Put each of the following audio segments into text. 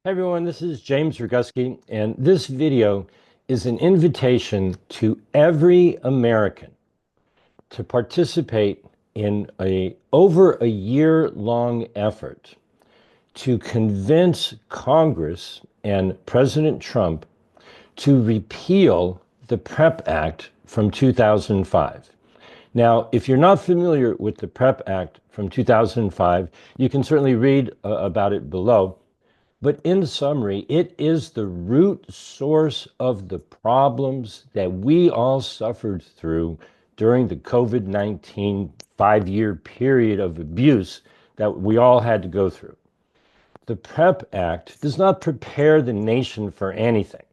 Hey everyone, this is James Roguski, and this video is an invitation to every American to participate in over a year-long effort to convince Congress and President Trump to repeal the PrEP Act from 2005. Now, if you're not familiar with the PrEP Act from 2005, you can certainly read about it below. But in summary, it is the root source of the problems that we all suffered through during the COVID-19 5-year period of abuse that we all had to go through. The PrEP Act does not prepare the nation for anything.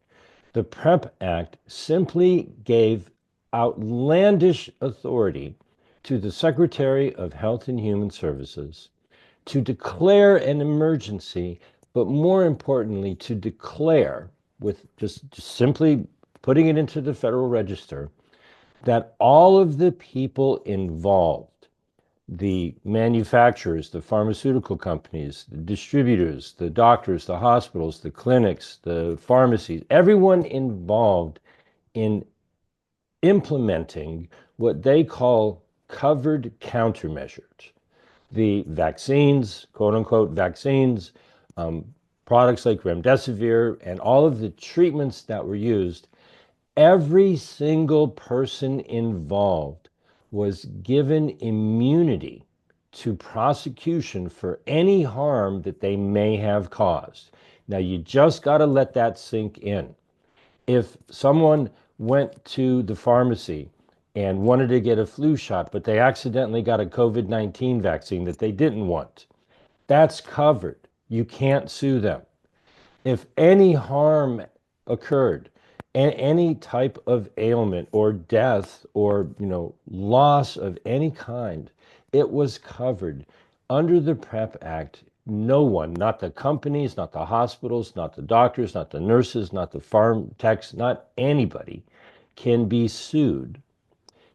The PrEP Act simply gave outlandish authority to the Secretary of Health and Human Services to declare an emergency, but more importantly, to declare, with just simply putting it into the Federal Register, that all of the people involved, the manufacturers, the pharmaceutical companies, the distributors, the doctors, the hospitals, the clinics, the pharmacies, everyone involved in implementing what they call covered countermeasures, the vaccines, quote unquote vaccines, products like remdesivir, and all of the treatments that were used, every single person involved was given immunity to prosecution for any harm that they may have caused. Now, you just got to let that sink in. If someone went to the pharmacy and wanted to get a flu shot, but they accidentally got a COVID-19 vaccine that they didn't want, that's covered. You can't sue them. If any harm occurred, any type of ailment or death or loss of any kind, it was covered under the PrEP Act. No one, not the companies, not the hospitals, not the doctors, not the nurses, not the farm techs, not anybody can be sued.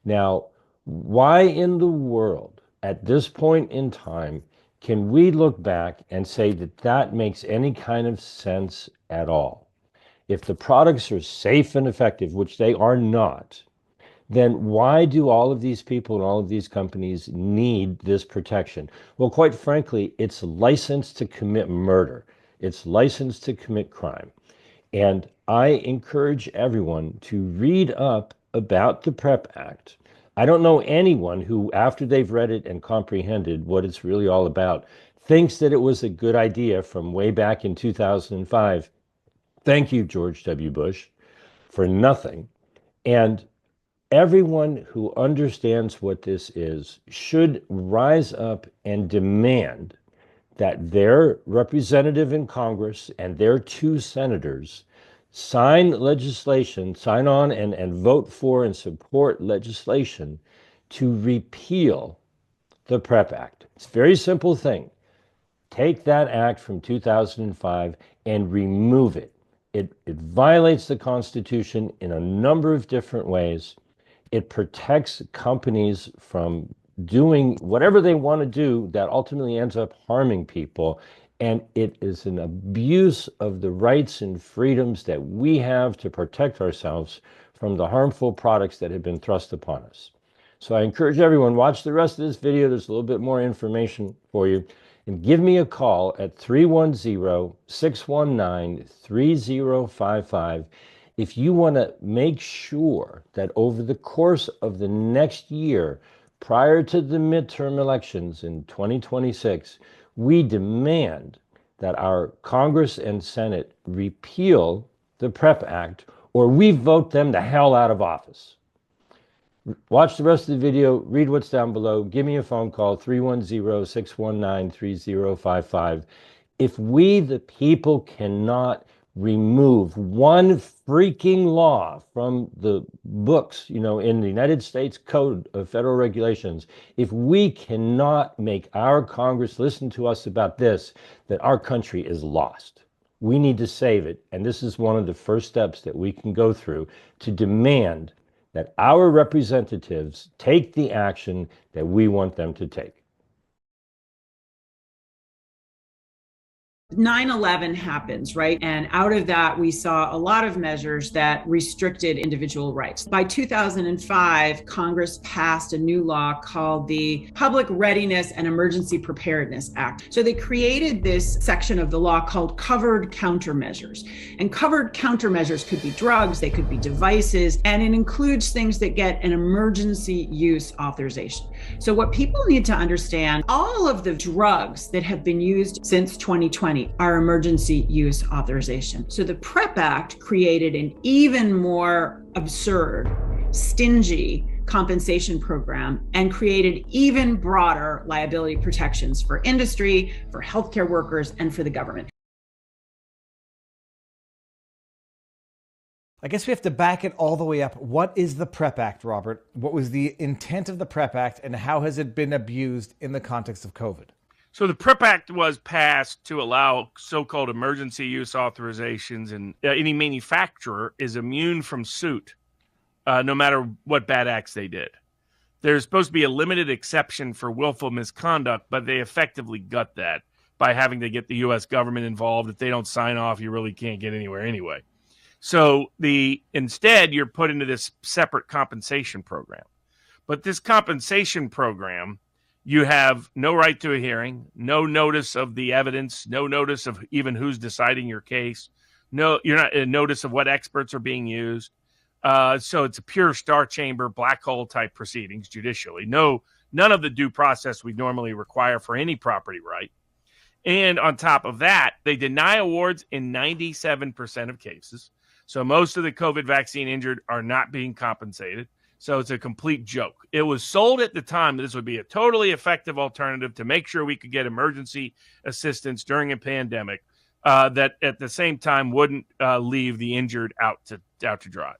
Now, why in the world at this point in time can we look back and say that that makes any kind of sense at all? If the products are safe and effective, which they are not, then why do all of these people and all of these companies need this protection? Well, quite frankly, it's licensed to commit murder. It's licensed to commit crime. And I encourage everyone to read up about the PrEP Act. I don't know anyone who, after they've read it and comprehended what it's really all about, thinks that it was a good idea from way back in 2005. Thank you, George W. Bush, for nothing. And everyone who understands what this is should rise up and demand that their representative in Congress and their two senators sign legislation, sign on and vote for and support legislation to repeal the PrEP Act. It's a very simple thing. Take that act from 2005 and remove it. It violates the Constitution in a number of different ways. It protects companies from doing whatever they want to do that ultimately ends up harming people. And it is an abuse of the rights and freedoms that we have to protect ourselves from the harmful products that have been thrust upon us. So I encourage everyone, watch the rest of this video. There's a little bit more information for you. And give me a call at 310-619-3055 if you want to make sure that over the course of the next year, prior to the midterm elections in 2026, we demand that our Congress and Senate repeal the PrEP Act, or we vote them the hell out of office. Watch the rest of the video, read what's down below, give me a phone call, 310-619-3055. If we, the people, cannot remove one freaking law from the books, in the United States Code of Federal Regulations, if we cannot make our Congress listen to us about this, that our country is lost. We need to save it, and this is one of the first steps that we can go through to demand that our representatives take the action that we want them to take. 9/11 happens, right? And out of that, we saw a lot of measures that restricted individual rights. By 2005, Congress passed a new law called the Public Readiness and Emergency Preparedness Act. So they created this section of the law called covered countermeasures. And covered countermeasures could be drugs, they could be devices, and it includes things that get an emergency use authorization. So what people need to understand, all of the drugs that have been used since 2020 are emergency use authorization. So the PrEP Act created an even more absurd, stingy compensation program and created even broader liability protections for industry, for healthcare workers, and for the government. I guess we have to back it all the way up. What is the PrEP Act, Robert? What was the intent of the PrEP Act, and how has it been abused in the context of COVID? So the PrEP Act was passed to allow so-called emergency use authorizations, and any manufacturer is immune from suit, no matter what bad acts they did. There's supposed to be a limited exception for willful misconduct, but they effectively gut that by having to get the U.S. government involved. If they don't sign off, you really can't get anywhere anyway. So instead, you're put into this separate compensation program. But this compensation program, you have no right to a hearing, no notice of the evidence, no notice of even who's deciding your case. No, you're not a notice of what experts are being used. So it's a pure star chamber, black hole type proceedings judicially. None of the due process we normally require for any property right. And on top of that, they deny awards in 97% of cases. So most of the COVID vaccine injured are not being compensated. So it's a complete joke. It was sold at the time that this would be a totally effective alternative to make sure we could get emergency assistance during a pandemic that at the same time wouldn't leave the injured out to dry.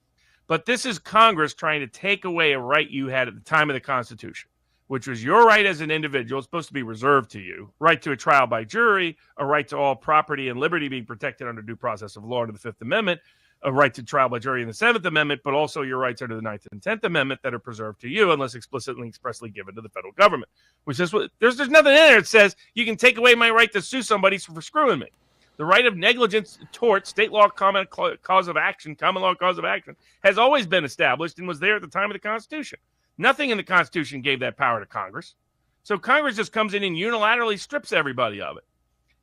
But this is Congress trying to take away a right you had at the time of the Constitution, which was your right as an individual. It's supposed to be reserved to you. Right to a trial by jury, a right to all property and liberty being protected under due process of law under the Fifth Amendment, a right to trial by jury in the Seventh Amendment, but also your rights under the Ninth and Tenth Amendment that are preserved to you unless explicitly expressly given to the federal government. Which is what there's nothing in there that says you can take away my right to sue somebody for screwing me. The right of negligence, tort, state law common cause of action, common law cause of action has always been established and was there at the time of the Constitution. Nothing in the Constitution gave that power to Congress. So Congress just comes in and unilaterally strips everybody of it.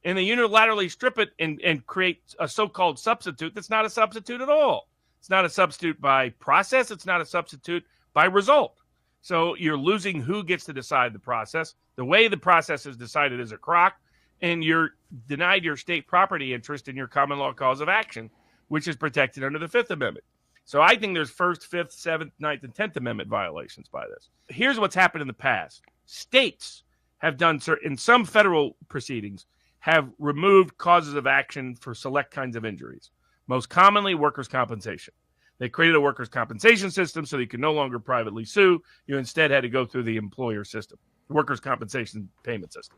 And they unilaterally strip it and create a so-called substitute that's not a substitute at all. It's not a substitute by process. It's not a substitute by result. So you're losing who gets to decide the process. The way the process is decided is a crock, and you're denied your state property interest in your common law cause of action, which is protected under the Fifth Amendment. So I think there's First, Fifth, Seventh, Ninth, and 10th Amendment violations by this. Here's what's happened in the past. States have done, in some federal proceedings, have removed causes of action for select kinds of injuries, most commonly workers' compensation. They created a workers' compensation system so that you could no longer privately sue. You instead had to go through the employer system, the workers' compensation payment system.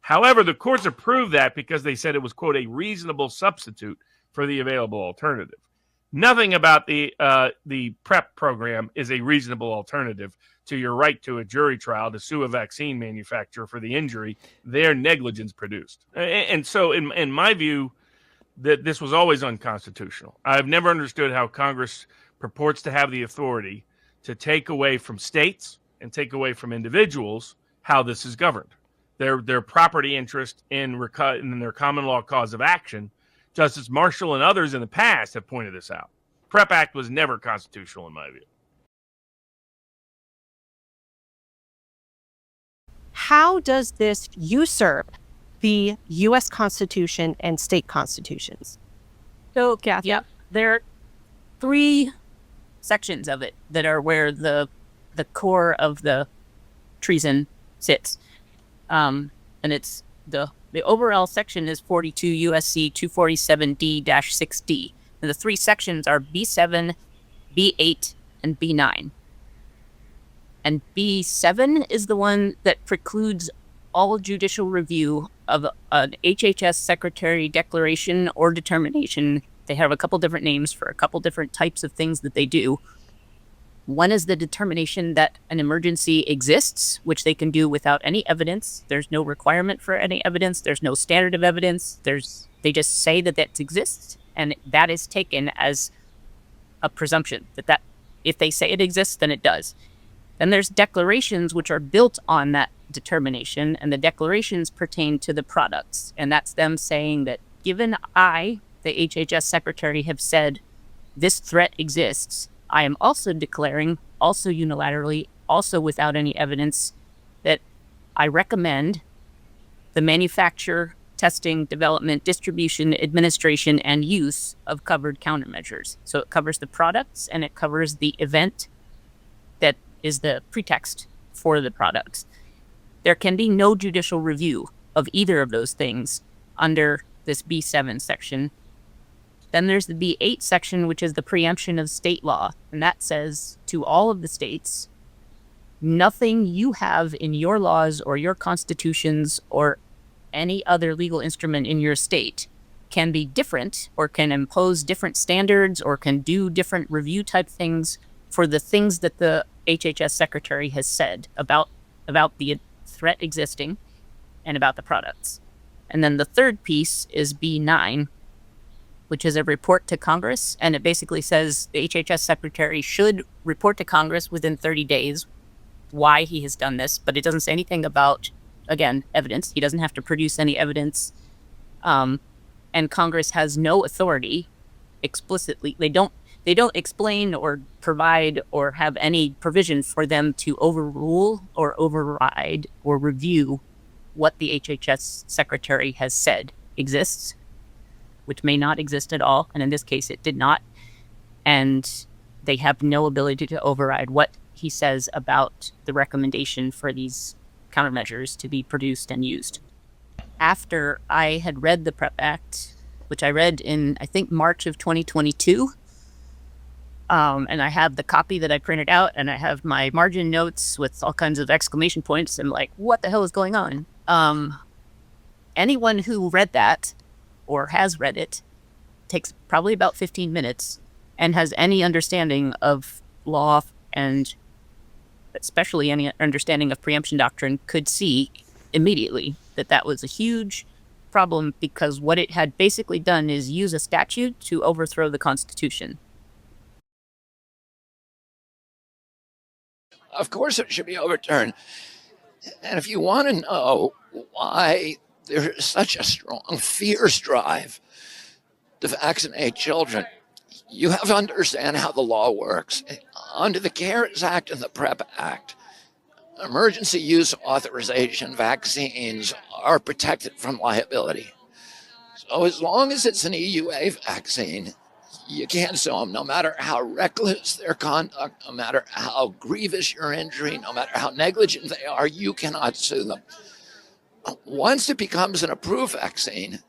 However, the courts approved that because they said it was, quote, a reasonable substitute for the available alternative. Nothing about the PrEP program is a reasonable alternative to your right to a jury trial to sue a vaccine manufacturer for the injury their negligence produced. And so in my view, that this was always unconstitutional. I've never understood how Congress purports to have the authority to take away from states and take away from individuals how this is governed. Their property interest in their common law cause of action. Justice Marshall and others in the past have pointed this out. PrEP Act was never constitutional in my view. How does this usurp the U.S. Constitution and state constitutions? So, Kathy, there are 3 sections of it that are where the core of the treason sits. And it's the overall section is 42 U.S.C. 247D-6D. And the 3 sections are B7, B8, and B9. And B7 is the one that precludes all judicial review of an HHS secretary declaration or determination. They have a couple different names for a couple different types of things that they do. One is the determination that an emergency exists, which they can do without any evidence. There's no requirement for any evidence. There's no standard of evidence. They just say that that exists, and that is taken as a presumption that if they say it exists, then it does. Then there's declarations which are built on that determination, and the declarations pertain to the products. And that's them saying that given I, the HHS secretary, have said this threat exists, I am also declaring, also unilaterally, also without any evidence, that I recommend the manufacture, testing, development, distribution, administration, and use of covered countermeasures. So it covers the products and it covers the event that is the pretext for the products. There can be no judicial review of either of those things under this B7 section. Then there's the B8 section, which is the preemption of state law. And that says to all of the states, nothing you have in your laws or your constitutions or any other legal instrument in your state can be different or can impose different standards or can do different review type things for the things that the HHS secretary has said about the threat existing and about the products. And then the third piece is B9, which is a report to Congress. And it basically says the HHS secretary should report to Congress within 30 days why he has done this, but it doesn't say anything about, again, evidence. He doesn't have to produce any evidence. And Congress has no authority explicitly. They don't explain or provide or have any provision for them to overrule or override or review what the HHS secretary has said exists, which may not exist at all. And in this case, it did not. And they have no ability to override what he says about the recommendation for these countermeasures to be produced and used. After I had read the PrEP Act, which I read in, I think, March of 2022, and I have the copy that I printed out, and I have my margin notes with all kinds of exclamation points. I'm like, what the hell is going on? Anyone who read that or has read it takes probably about 15 minutes and has any understanding of law and especially any understanding of preemption doctrine could see immediately that that was a huge problem, because what it had basically done is use a statute to overthrow the Constitution. Of course it should be overturned. And if you want to know why there is such a strong, fierce drive to vaccinate children, you have to understand how the law works. Under the CARES Act and the PrEP Act, emergency use authorization vaccines are protected from liability. So as long as it's an EUA vaccine, you can't sue them, no matter how reckless their conduct, no matter how grievous your injury, no matter how negligent they are, you cannot sue them. Once it becomes an approved vaccine,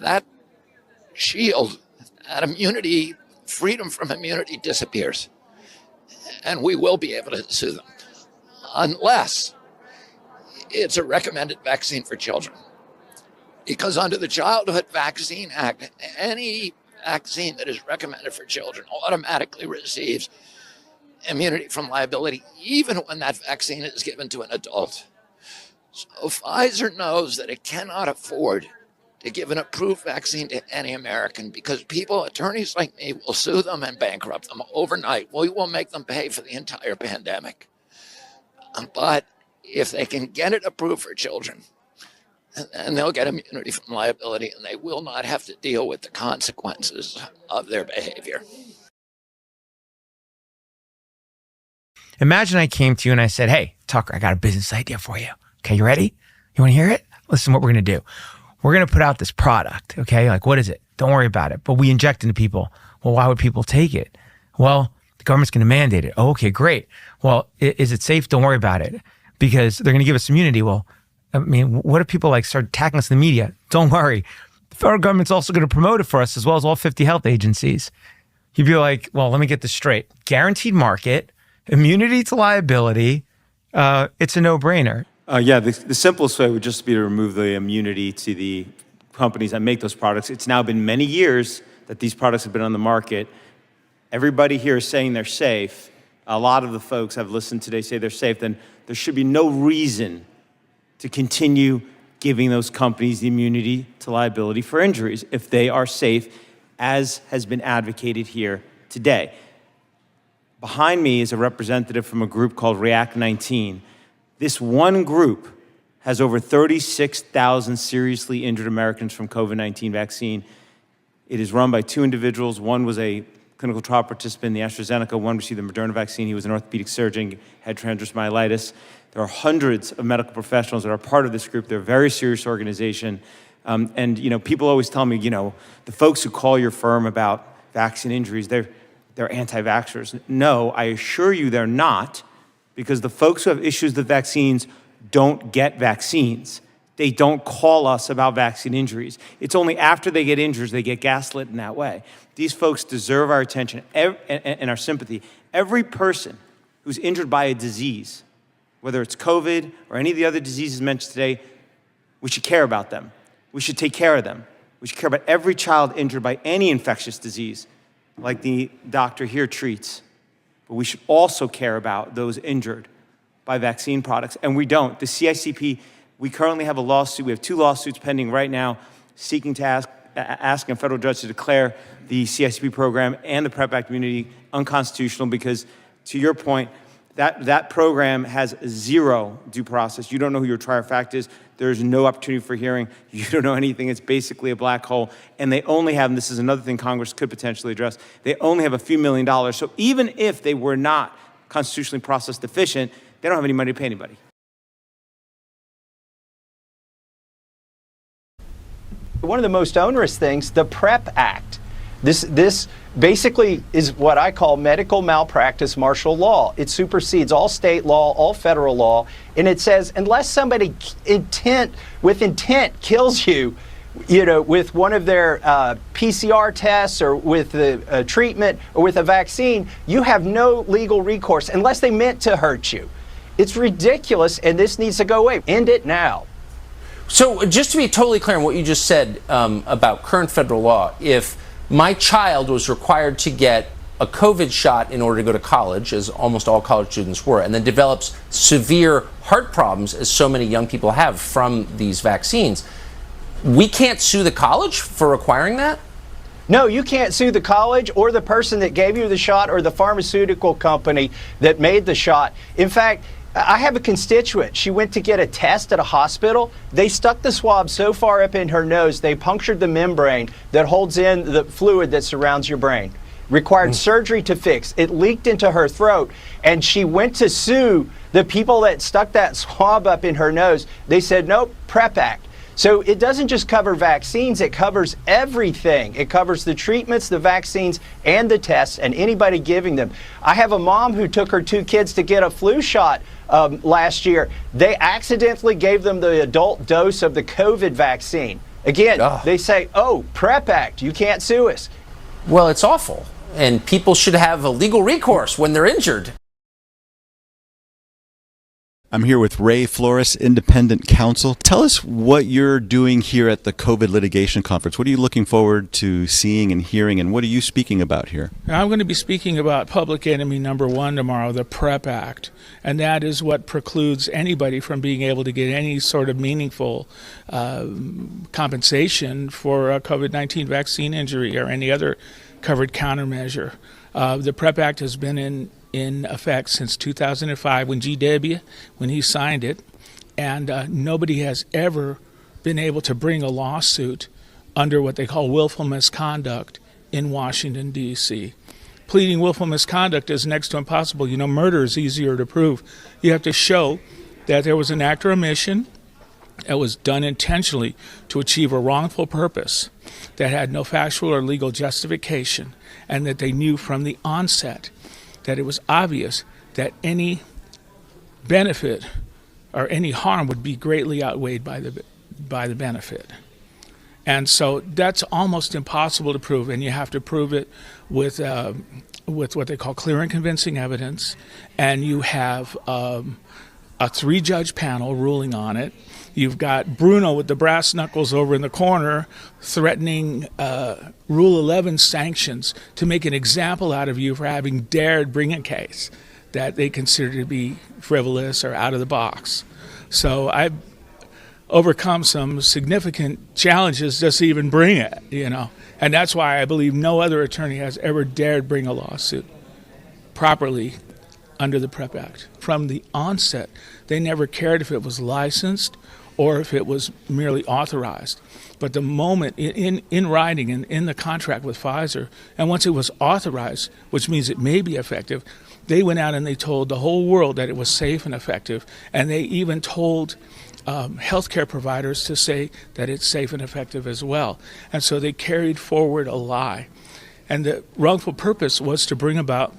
that shield, that immunity, freedom from immunity disappears. And we will be able to sue them, unless it's a recommended vaccine for children. Because under the Childhood Vaccine Act, any vaccine that is recommended for children automatically receives immunity from liability, even when that vaccine is given to an adult. So Pfizer knows that it cannot afford to give an approved vaccine to any American, because attorneys like me, will sue them and bankrupt them overnight. We will make them pay for the entire pandemic. But if they can get it approved for children, and they'll get immunity from liability, and they will not have to deal with the consequences of their behavior. Imagine I came to you and I said, hey, Tucker, I got a business idea for you. Okay, you ready? You want to hear it? Listen, what we're going to do. We're going to put out this product, okay? Like, what is it? Don't worry about it. But we inject into people. Well, why would people take it? Well, the government's going to mandate it. Oh, okay, great. Well, is it safe? Don't worry about it, because they're going to give us immunity. Well, I mean, what if people start attacking us in the media? Don't worry. The federal government's also going to promote it for us, as well as all 50 health agencies. You'd be like, well, let me get this straight. Guaranteed market, immunity to liability. It's a no-brainer. The simplest way would just be to remove the immunity to the companies that make those products. It's now been many years that these products have been on the market. Everybody here is saying they're safe, a lot of the folks I've listened today say they're safe, then there should be no reason to continue giving those companies the immunity to liability for injuries if they are safe, as has been advocated here today. Behind me is a representative from a group called React 19. This one group has over 36,000 seriously injured Americans from COVID-19 vaccine. It is run by two individuals. One was a clinical trial participant in the AstraZeneca, one received the Moderna vaccine. He was an orthopedic surgeon, had transverse myelitis. There are hundreds of medical professionals that are part of this group. They're a very serious organization. And people always tell me, the folks who call your firm about vaccine injuries, they're anti-vaxxers. No, I assure you they're not, because the folks who have issues with vaccines don't get vaccines. They don't call us about vaccine injuries. It's only after they get injured they get gaslit in that way. These folks deserve our attention and our sympathy. Every person who's injured by a disease, whether it's COVID or any of the other diseases mentioned today, we should care about them. We should take care of them. We should care about every child injured by any infectious disease, like the doctor here treats. But we should also care about those injured by vaccine products, and we don't. The CICP, we currently have a lawsuit. We have two lawsuits pending right now seeking to asking a federal judge to declare the CICP program and the PrEP Act immunity unconstitutional because, to your point, that program has zero due process. You don't know who your trier of fact is. There's no opportunity for hearing. You don't know anything. It's basically a black hole. And they only have, and this is another thing Congress could potentially address, they only have a few $1 million. So even if they were not constitutionally process deficient, they don't have any money to pay anybody. One of the most onerous things, the PrEP Act. This basically is what I call medical malpractice martial law. It supersedes all state law, all federal law, and it says unless somebody with intent kills you, with one of their PCR tests or with the treatment or with a vaccine, you have no legal recourse unless they meant to hurt you. It's ridiculous, and this needs to go away. End it now. So just to be totally clear on what you just said about current federal law, if my child was required to get a COVID shot in order to go to college, as almost all college students were, and then develops severe heart problems, as so many young people have from these vaccines, we can't sue the college for requiring that? No, you can't sue the college or the person that gave you the shot or the pharmaceutical company that made the shot. In fact, I have a constituent. She went to get a test at a hospital. They stuck the swab so far up in her nose, they punctured the membrane that holds in the fluid that surrounds your brain. Required surgery to fix. It leaked into her throat, and she went to sue the people that stuck that swab up in her nose. They said, nope, PrEP Act. So it doesn't just cover vaccines, it covers everything. It covers the treatments, the vaccines, and the tests, and anybody giving them. I have a mom who took her 2 kids to get a flu shot last year. They accidentally gave them the adult dose of the COVID vaccine. Again, They say, oh, PrEP Act, you can't sue us. Well, it's awful, and people should have a legal recourse when they're injured. I'm here with Ray Flores, independent counsel. Tell us what you're doing here at the COVID litigation conference. What are you looking forward to seeing and hearing, and what are you speaking about here? I'm going to be speaking about public enemy number 1 tomorrow, the PrEP Act, and that is what precludes anybody from being able to get any sort of meaningful compensation for a COVID-19 vaccine injury or any other covered countermeasure. The PrEP Act has been in effect since 2005 when when he signed it, and nobody has ever been able to bring a lawsuit under what they call willful misconduct in Washington, D.C. Pleading willful misconduct is next to impossible. Murder is easier to prove. You have to show that there was an act or omission that was done intentionally to achieve a wrongful purpose that had no factual or legal justification, and that they knew from the onset that it was obvious that any benefit or any harm would be greatly outweighed by the benefit. And so that's almost impossible to prove, and you have to prove it with what they call clear and convincing evidence, and you have a 3-judge panel ruling on it. You've got Bruno with the brass knuckles over in the corner threatening Rule 11 sanctions to make an example out of you for having dared bring a case. that they consider to be frivolous or out of the box. So I've overcome some significant challenges just to even bring it, And that's why I believe no other attorney has ever dared bring a lawsuit properly under the PrEP Act. From the onset, they never cared if it was licensed or if it was merely authorized. But the moment in writing and in the contract with Pfizer, and once it was authorized, which means it may be effective, they went out and they told the whole world that it was safe and effective, and they even told healthcare providers to say that it's safe and effective as well. And so they carried forward a lie. And the wrongful purpose was to bring about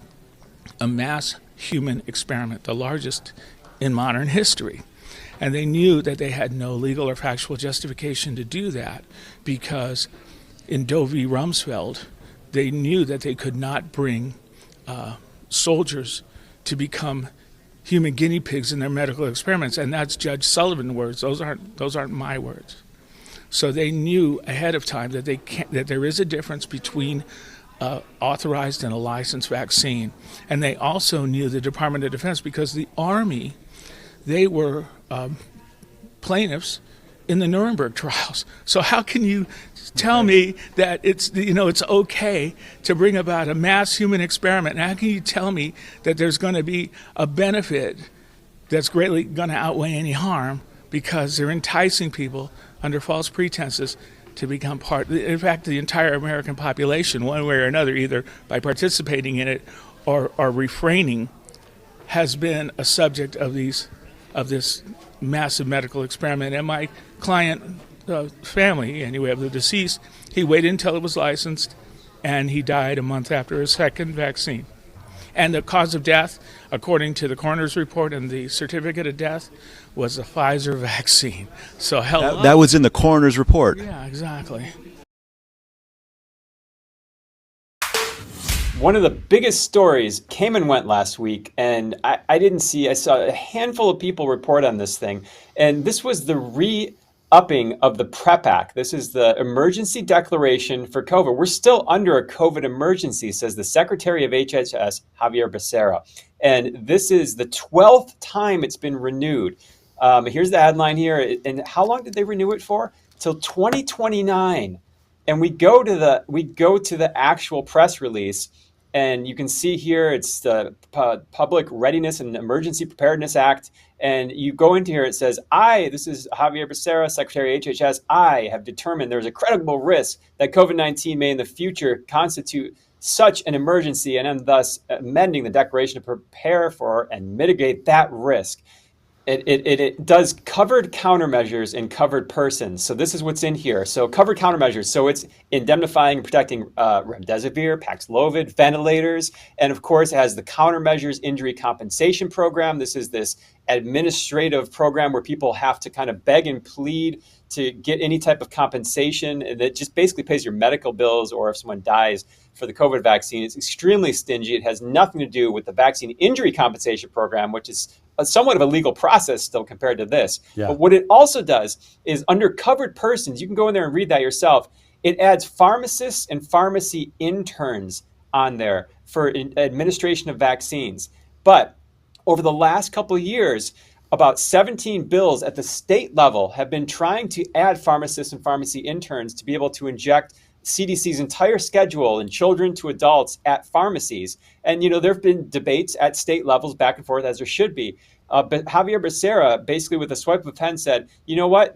a mass human experiment, the largest in modern history. And they knew that they had no legal or factual justification to do that because in Doe v. Rumsfeld, they knew that they could not bring soldiers to become human guinea pigs in their medical experiments, and that's Judge Sullivan's words. Those aren't my words. So they knew ahead of time that that there is a difference between authorized and a licensed vaccine, and they also knew the Department of Defense because the Army, they were plaintiffs in the Nuremberg trials. So how can you tell me that it's okay to bring about a mass human experiment? And how can you tell me that there's going to be a benefit that's greatly going to outweigh any harm because they're enticing people under false pretenses to become part, in fact, the entire American population, one way or another, either by participating in it or refraining, has been a subject of this massive medical experiment. And my client family, anyway, of the deceased, he waited until it was licensed, and he died a month after his second vaccine. And the cause of death, according to the coroner's report and the certificate of death, was the Pfizer vaccine. So that was in the coroner's report. Yeah, exactly. One of the biggest stories came and went last week, and I saw a handful of people report on this thing, and this was the re-upping of the PrEP Act. This is the emergency declaration for COVID. We're still under a COVID emergency, says the Secretary of HHS, Javier Becerra, and this is the 12th time it's been renewed. Here's the headline here, and how long did they renew it for? Till 2029. And we go to the actual press release, and you can see here it's the Public Readiness and Emergency Preparedness Act. And you go into here, it says, this is Javier Becerra, Secretary of HHS, I have determined there's a credible risk that COVID-19 may in the future constitute such an emergency, and am thus amending the declaration to prepare for and mitigate that risk. It does covered countermeasures in covered persons. So this is what's in here. So covered countermeasures. So it's indemnifying and protecting remdesivir, Paxlovid, ventilators. And of course, it has the countermeasures injury compensation program. This is this administrative program where people have to kind of beg and plead to get any type of compensation that just basically pays your medical bills or if someone dies for the COVID vaccine. It's extremely stingy. It has nothing to do with the vaccine injury compensation program, which is somewhat of a legal process still compared to this. Yeah. But what it also does is under covered persons, you can go in there and read that yourself. It adds pharmacists and pharmacy interns on there for administration of vaccines. But over the last couple of years, about 17 bills at the state level have been trying to add pharmacists and pharmacy interns to be able to inject CDC's entire schedule in children to adults at pharmacies. And, there have been debates at state levels back and forth, as there should be. But Javier Becerra, basically with a swipe of a pen, said, you know what,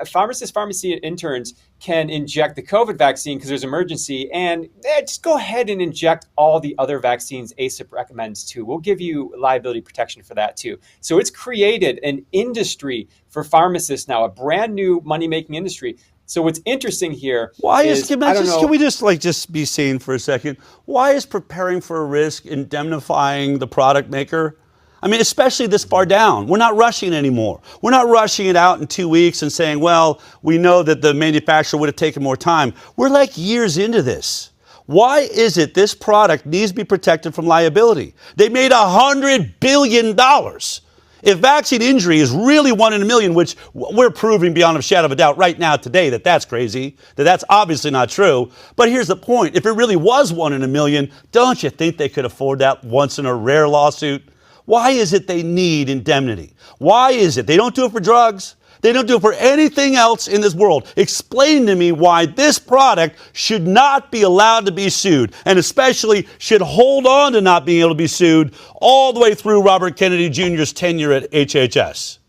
pharmacists, pharmacy interns can inject the COVID vaccine because there's emergency, and just go ahead and inject all the other vaccines ACIP recommends too. We'll give you liability protection for that too. So it's created an industry for pharmacists now, a brand new money-making industry. So what's interesting here can we just be seen for a second? Why is preparing for a risk indemnifying the product maker? I mean, especially this far down. We're not rushing it anymore. We're not rushing it out in 2 weeks and saying, well, we know that the manufacturer would have taken more time. We're like years into this. Why is it this product needs to be protected from liability? They made $100 billion. If vaccine injury is really 1 in a million, which we're proving beyond a shadow of a doubt right now today that that's crazy, that's obviously not true. But here's the point. If it really was 1 in a million, don't you think they could afford that once in a rare lawsuit? Why is it they need indemnity? Why is it? They don't do it for drugs. They don't do it for anything else in this world. Explain to me why this product should not be allowed to be sued, and especially should hold on to not being able to be sued all the way through Robert Kennedy Jr.'s tenure at HHS.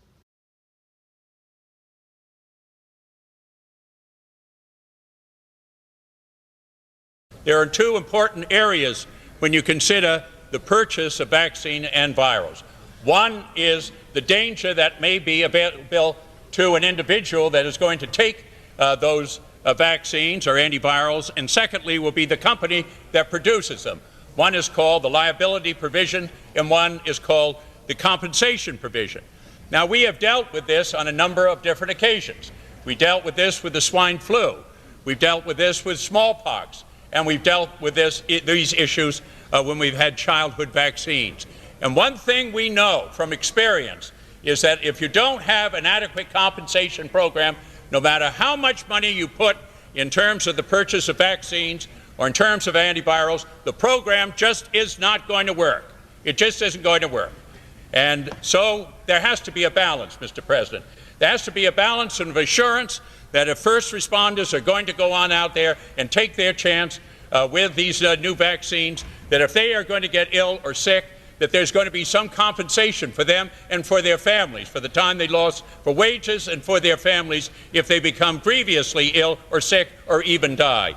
There are two important areas when you consider the purchase of vaccine and virals. One is the danger that may be available to an individual that is going to take those vaccines or antivirals, and secondly will be the company that produces them. One is called the liability provision, and one is called the compensation provision. Now, we have dealt with this on a number of different occasions. We dealt with this with the swine flu. We've dealt with this with smallpox. And we've dealt with these issues when we've had childhood vaccines. And one thing we know from experience is that if you don't have an adequate compensation program, no matter how much money you put in terms of the purchase of vaccines or in terms of antivirals, the program just is not going to work. It just isn't going to work. And so there has to be a balance, Mr. President. There has to be a balance of assurance that if first responders are going to go on out there and take their chance with these new vaccines, that if they are going to get ill or sick, that there's going to be some compensation for them and for their families, for the time they lost for wages and for their families if they become grievously ill or sick or even die.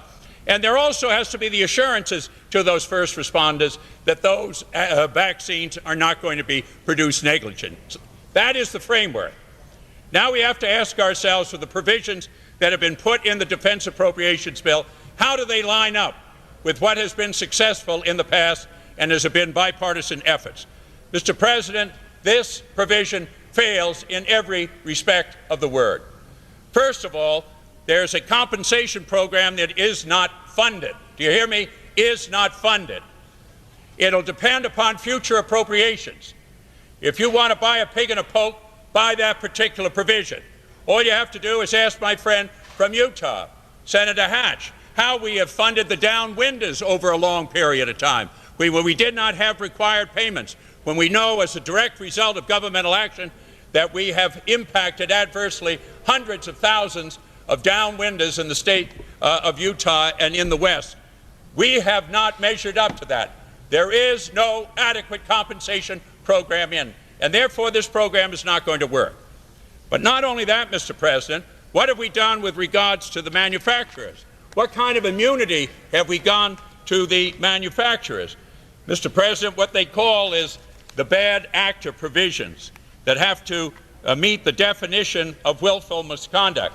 And there also has to be the assurances to those first responders that those vaccines are not going to be produced negligent. That is the framework. Now we have to ask ourselves, for the provisions that have been put in the Defense Appropriations Bill, how do they line up with what has been successful in the past and has been bipartisan efforts? Mr. President, this provision fails in every respect of the word. First of all, there's a compensation program that is not funded. Do you hear me? Is not funded. It'll depend upon future appropriations. If you want to buy a pig in a poke, by that particular provision. All you have to do is ask my friend from Utah, Senator Hatch, how we have funded the downwinders over a long period of time, when we did not have required payments, when we know as a direct result of governmental action that we have impacted adversely hundreds of thousands of downwinders in the state of Utah and in the West. We have not measured up to that. There is no adequate compensation program in. And therefore, this program is not going to work. But not only that, Mr. President, what have we done with regards to the manufacturers? What kind of immunity have we gone to the manufacturers? Mr. President, what they call is the bad actor provisions that have to meet the definition of willful misconduct.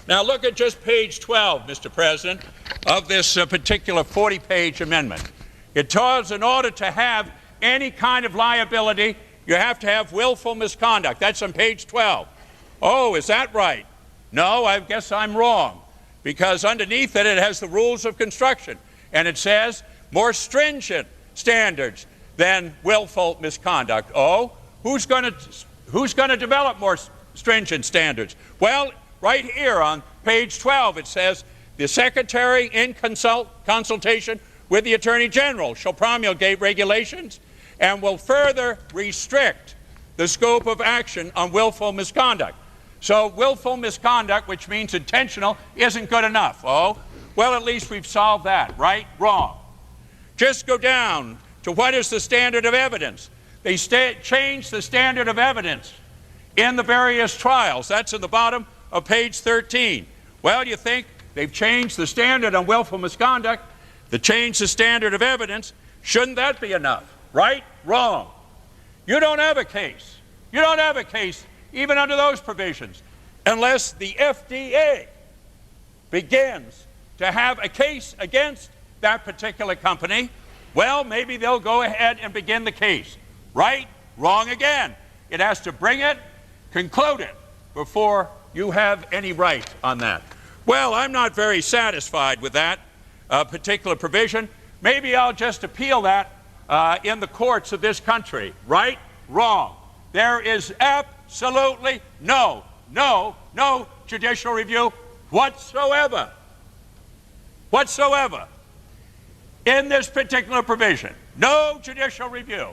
Now look at just page 12, Mr. President, of this particular 40-page amendment. It tells in order to have any kind of liability, you have to have willful misconduct. That's on page 12. Oh, is that right? No, I guess I'm wrong. Because underneath it, it has the rules of construction. And it says more stringent standards than willful misconduct. Oh, who's going to develop more stringent standards? Well, right here on page 12, it says the Secretary, in consultation with the Attorney General, shall promulgate regulations and will further restrict the scope of action on willful misconduct. So willful misconduct, which means intentional, isn't good enough. Oh, well, at least we've solved that, right? Wrong. Just go down to what is the standard of evidence. They changed the standard of evidence in the various trials. That's at the bottom of page 13. Well, you think they've changed the standard on willful misconduct, they changed the standard of evidence. Shouldn't that be enough? Right? Wrong. You don't have a case. You don't have a case even under those provisions unless the FDA begins to have a case against that particular company. Well, maybe they'll go ahead and begin the case. Right? Wrong again. It has to bring it, conclude it, before you have any right on that. Well, I'm not very satisfied with that particular provision. Maybe I'll just appeal that in the courts of this country. Right? Wrong. There is absolutely no judicial review whatsoever in this particular provision. No judicial review.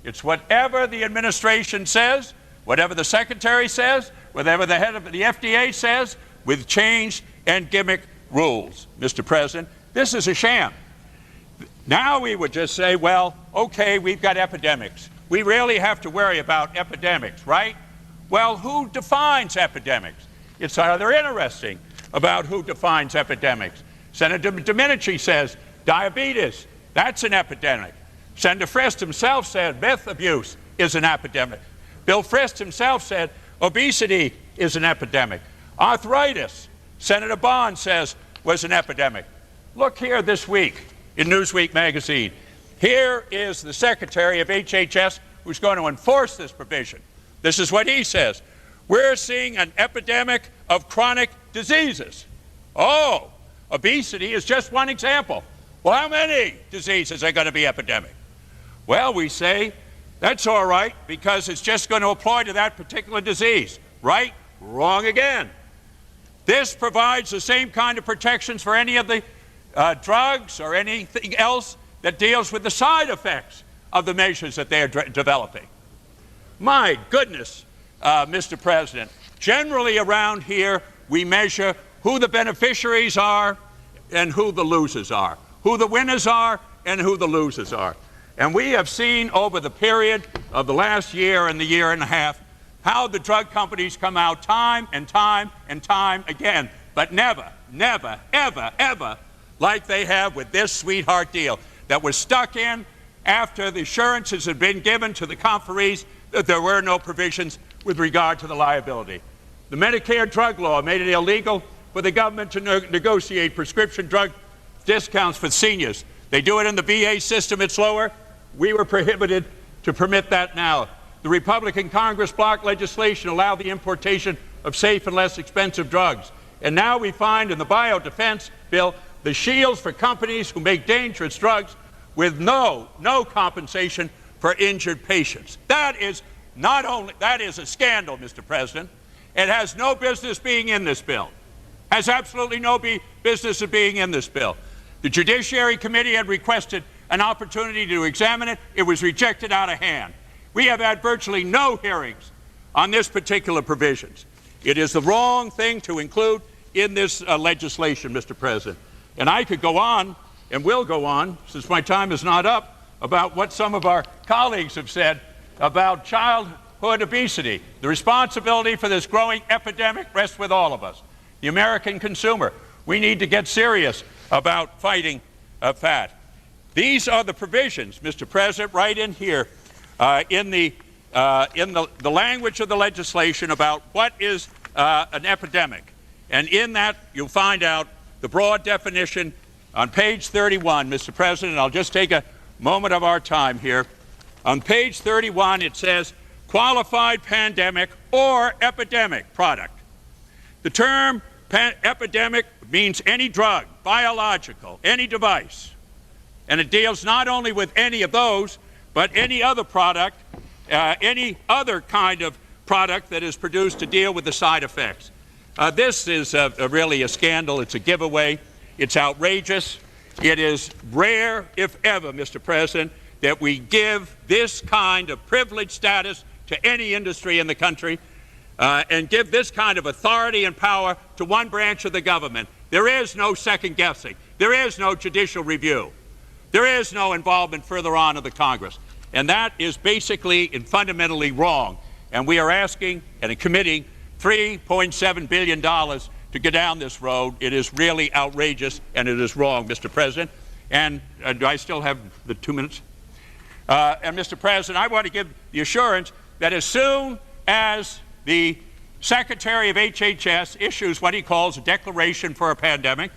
It's whatever the administration says, whatever the secretary says, whatever the head of the FDA says, with change and gimmick rules, Mr. President. This is a sham. Now we would just say, well, okay, we've got epidemics. We really have to worry about epidemics, right? Well, who defines epidemics? It's rather interesting about who defines epidemics. Senator Domenici says diabetes, that's an epidemic. Senator Frist himself said meth abuse is an epidemic. Bill Frist himself said obesity is an epidemic. Arthritis, Senator Bond says, was an epidemic. Look here this week in Newsweek magazine. Here is the Secretary of HHS who's going to enforce this provision. This is what he says. We're seeing an epidemic of chronic diseases. Oh, obesity is just one example. Well, how many diseases are going to be epidemic? Well, we say that's all right because it's just going to apply to that particular disease. Right? Wrong again. This provides the same kind of protections for any of the drugs or anything else that deals with the side effects of the measures that they are developing. My goodness, Mr. President, generally around here we measure who the beneficiaries are and who the losers are, who the winners are and who the losers are. And we have seen over the period of the last year and the year and a half how the drug companies come out time and time and time again, but never, never, ever, ever like they have with this sweetheart deal that was stuck in after the assurances had been given to the conferees that there were no provisions with regard to the liability. The Medicare drug law made it illegal for the government to negotiate prescription drug discounts for seniors. They do it in the VA system, it's lower. We were prohibited to permit that now. The Republican Congress blocked legislation allowed the importation of safe and less expensive drugs. And now we find in the biodefense bill the shields for companies who make dangerous drugs with no compensation for injured patients. That is a scandal, Mr. President. It has no business being in this bill. Has absolutely no business of being in this bill. The Judiciary Committee had requested an opportunity to examine it. It was rejected out of hand. We have had virtually no hearings on this particular provisions. It is the wrong thing to include in this legislation, Mr. President. And I could go on and will go on, since my time is not up, about what some of our colleagues have said about childhood obesity. The responsibility for this growing epidemic rests with all of us, the American consumer. We need to get serious about fighting fat. These are the provisions, Mr. President, right in here, in the language of the legislation about what is an epidemic. And in that, you'll find out the broad definition on page 31, Mr. President. I'll just take a moment of our time here. On page 31, it says qualified pandemic or epidemic product. The term epidemic means any drug, biological, any device. And it deals not only with any of those, but any other product, any other kind of product that is produced to deal with the side effects. This is really a scandal. It's a giveaway. It's outrageous. It is rare, if ever, Mr. President, that we give this kind of privileged status to any industry in the country and give this kind of authority and power to one branch of the government. There is no second guessing. There is no judicial review. There is no involvement further on of the Congress. And that is basically and fundamentally wrong. And we are asking and committing $3.7 billion to go down this road. It is really outrageous and it is wrong, Mr. President. And do I still have the 2 minutes? And Mr. President, I want to give the assurance that as soon as the Secretary of HHS issues what he calls a declaration for a pandemic,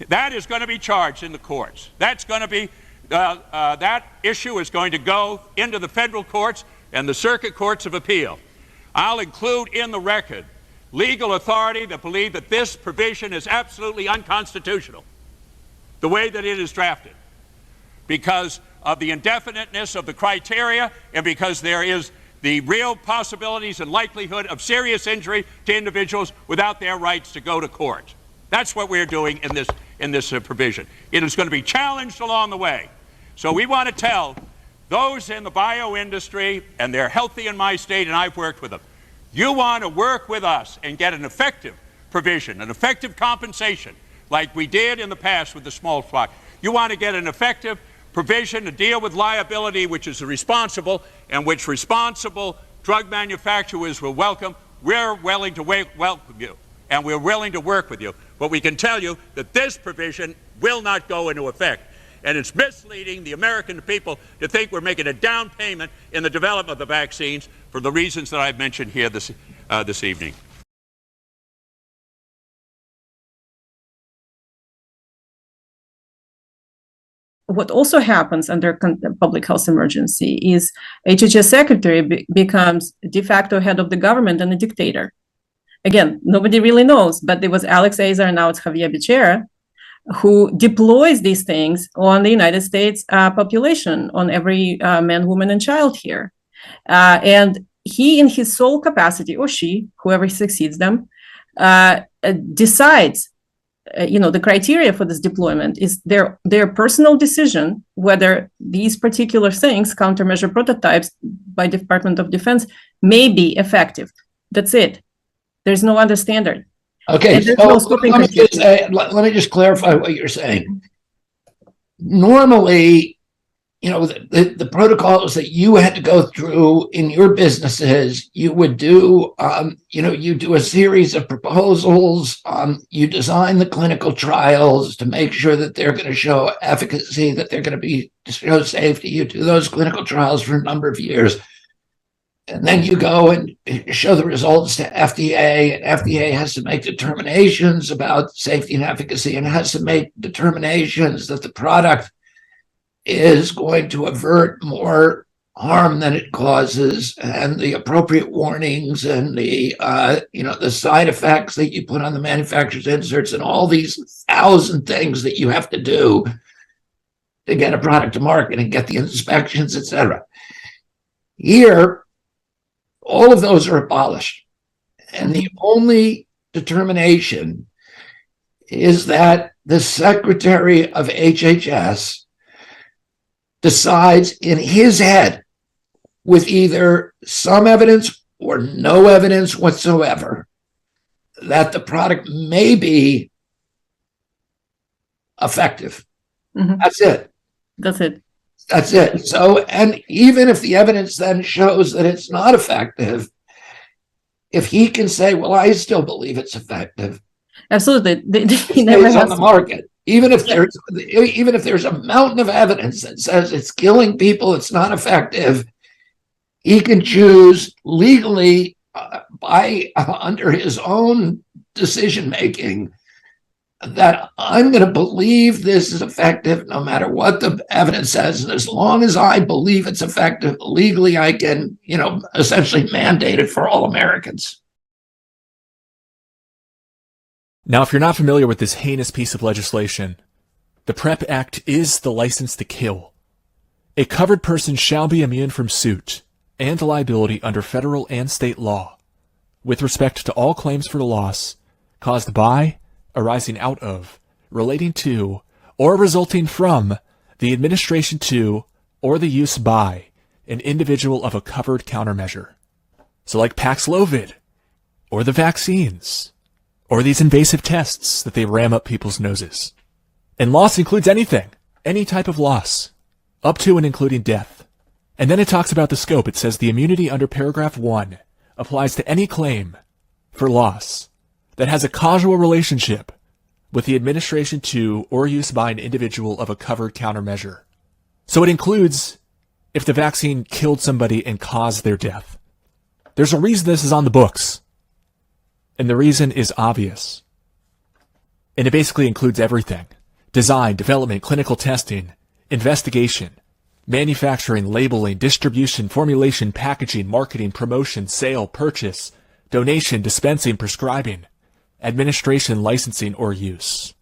that is going to be charged in the courts. That's going to be, that issue is going to go into the federal courts and the circuit courts of appeal. I'll include in the record legal authority that believe that this provision is absolutely unconstitutional, the way that it is drafted, because of the indefiniteness of the criteria and because there is the real possibilities and likelihood of serious injury to individuals without their rights to go to court. That's what we're doing in this provision. It is going to be challenged along the way. So we want to tell those in the bio industry, and they're healthy in my state, and I've worked with them. You want to work with us and get an effective provision, an effective compensation, like we did in the past with the small flock. You want to get an effective provision to deal with liability, which is responsible, and which responsible drug manufacturers will welcome. We're willing to welcome you, and we're willing to work with you. But we can tell you that this provision will not go into effect. And it's misleading the American people to think we're making a down payment in the development of the vaccines for the reasons that I've mentioned here this evening. What also happens under public health emergency is HHS secretary becomes de facto head of the government and a dictator. Again, nobody really knows, but it was Alex Azar, now it's Javier Becerra, who deploys these things on the United States population, on every man, woman, and child here. And he, in his sole capacity, or she, whoever succeeds them, decides, the criteria for this deployment is their personal decision whether these particular things, countermeasure prototypes by Department of Defense, may be effective. That's it. There's no other standard. Okay, so let me just clarify what you're saying. Normally, the protocols that you had to go through in your businesses, you would do, you do a series of proposals. You design the clinical trials to make sure that they're going to show efficacy, that they're going to show safety. You do those clinical trials for a number of years. And then you go and show the results to FDA, and FDA has to make determinations about safety and efficacy, and has to make determinations that the product is going to avert more harm than it causes, and the appropriate warnings and the the side effects that you put on the manufacturer's inserts, and all these 1,000 things that you have to do to get a product to market and get the inspections, etc. Here, all of those are abolished. And the only determination is that the Secretary of HHS decides in his head, with either some evidence or no evidence whatsoever, that the product may be effective. Mm-hmm. That's it. That's it. That's it. So, and even if the evidence then shows that it's not effective, if he can say, well, I still believe it's effective. Absolutely. He never has on the market. Even if there's a mountain of evidence that says it's killing people, it's not effective, he can choose legally under his own decision making that I'm going to believe this is effective no matter what the evidence says. And as long as I believe it's effective legally, I can, essentially mandate it for all Americans. Now, if you're not familiar with this heinous piece of legislation, the PrEP Act is the license to kill. A covered person shall be immune from suit and liability under federal and state law with respect to all claims for loss caused by, arising out of, relating to, or resulting from the administration to, or the use by, an individual of a covered countermeasure. So like Paxlovid, or the vaccines, or these invasive tests that they ram up people's noses. And loss includes anything, any type of loss, up to and including death. And then it talks about the scope. It says the immunity under paragraph 1 applies to any claim for loss that has a causal relationship with the administration to or use by an individual of a covered countermeasure. So it includes if the vaccine killed somebody and caused their death. There's a reason this is on the books. And the reason is obvious. And it basically includes everything: design, development, clinical testing, investigation, manufacturing, labeling, distribution, formulation, packaging, marketing, promotion, sale, purchase, donation, dispensing, prescribing, administration, licensing, or use.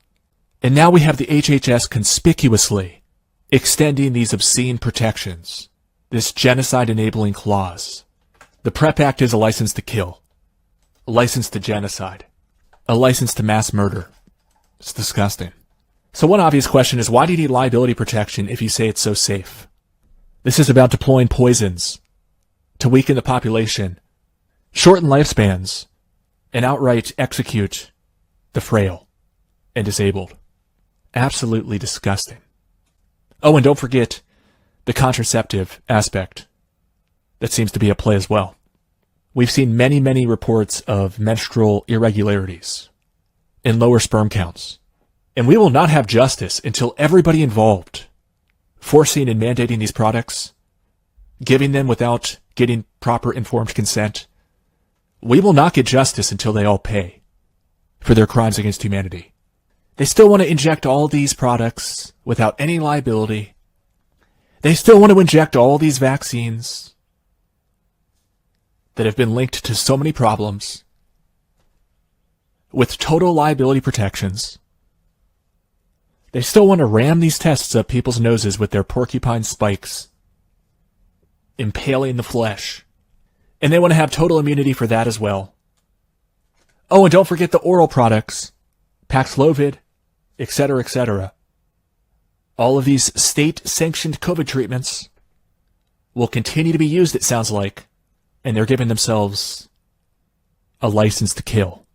And now we have the HHS conspicuously extending these obscene protections, this genocide-enabling clause. The PrEP Act is a license to kill, a license to genocide, a license to mass murder. It's disgusting. So one obvious question is, why do you need liability protection if you say it's so safe? This is about deploying poisons to weaken the population, shorten lifespans, and outright execute the frail and disabled. Absolutely disgusting. Oh, and don't forget the contraceptive aspect that seems to be at play as well. We've seen many, many reports of menstrual irregularities and lower sperm counts. And we will not have justice until everybody involved, forcing and mandating these products, giving them without getting proper informed consent. We will not get justice until they all pay for their crimes against humanity. They still want to inject all these products without any liability. They still want to inject all these vaccines that have been linked to so many problems with total liability protections. They still want to ram these tests up people's noses with their porcupine spikes, impaling the flesh. And they want to have total immunity for that as well. Oh, and don't forget the oral products, Paxlovid, etc., etc. All of these state-sanctioned COVID treatments will continue to be used, it sounds like, and they're giving themselves a license to kill.